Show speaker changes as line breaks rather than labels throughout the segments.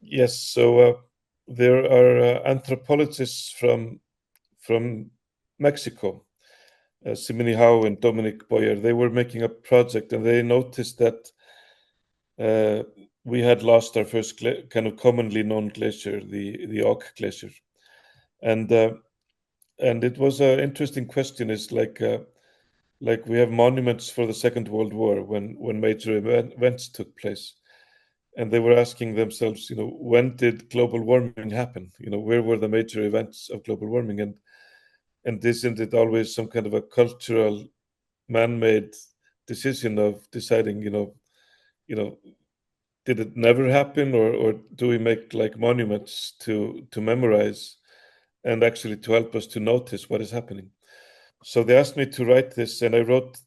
Yes, so there are anthropologists from Mexico, Simini Howe and Dominic Boyer. They were making a project, and they noticed that uh, we had lost our first kind of commonly known glacier, the Ok Glacier, and uh, and it was an interesting question. Is like we have monuments for the Second World War when major events took place, and they were asking themselves, when did global warming happen? Where were the major events of global warming? And isn't it always some kind of a cultural, man-made decision of deciding, you know, did it never happen, or do we make like monuments to memorize and actually to help us to notice what is happening? So they asked me to write this, and I wrote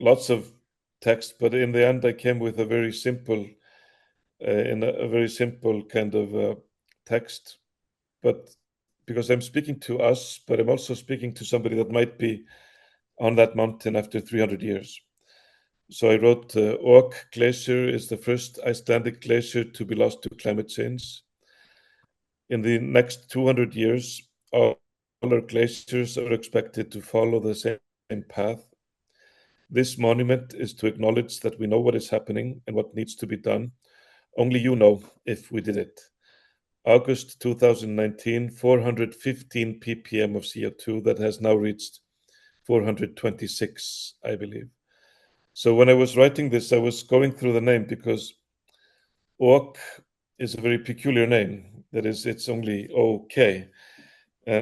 lots of text, but in the end, I came with a very simple, in a very simple kind of text. But because I'm speaking to us, but I'm also speaking to somebody that might be on that mountain after 300 years. So I wrote, Ok Glacier is the first Icelandic glacier to be lost to climate change. In the next 200 years, all our glaciers are expected to follow the same path. This monument is to acknowledge that we know what is happening and what needs to be done. Only you know if we did it. August 2019, 415 ppm of CO2 that has now reached 426, I believe. So when I was writing this, I was going through the name because Ok is a very peculiar name. That is, it's only OK.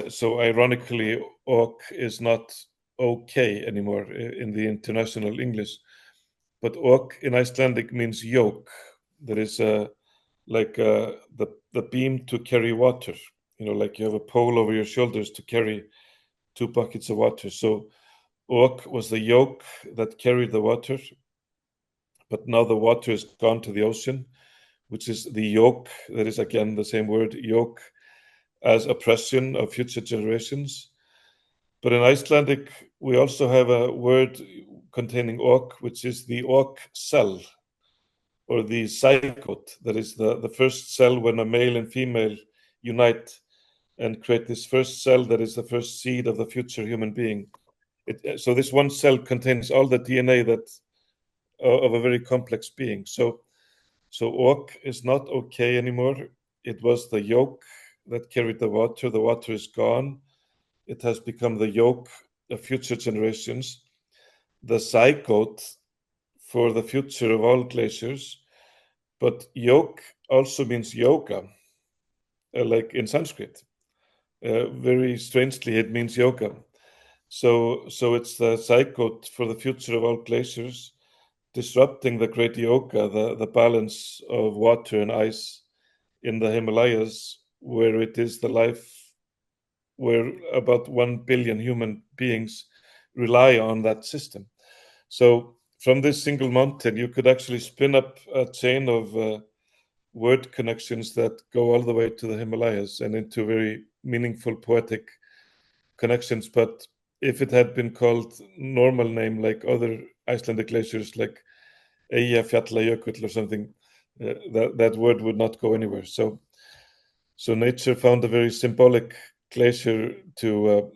So ironically, Ok is not OK anymore in the international English. But Ok in Icelandic means yoke. That is the beam to carry water. Like you have a pole over your shoulders to carry 2 buckets of water. So Ok was the yoke that carried the water, but now the water is gone to the ocean, which is the yoke. That is again the same word, yoke, as oppression of future generations. But in Icelandic, we also have a word containing Ok, which is the Ok cell, or the zygote. That is the first cell when a male and female unite and create this first cell that is the first seed of the future human being. So this one cell contains all the DNA that of a very complex being. So Ok is not okay anymore. It was the yoke that carried the water. The water is gone. It has become the yoke of future generations. The zygote for the future of all glaciers. But yoke also means yoga, like in Sanskrit. Very strangely, it means yoga. So it's the zygote for the future of all glaciers, disrupting the great yoga, the balance of water and ice in the Himalayas, where it is the life where about 1 billion human beings rely on that system. So from this single mountain, you could actually spin up a chain of word connections that go all the way to the Himalayas and into very meaningful poetic connections. But if it had been called normal name like other Icelandic glaciers, like Eyjafjallajökull or something, that word would not go anywhere. So nature found a very symbolic glacier to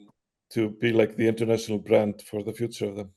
be like the international brand for the future of them.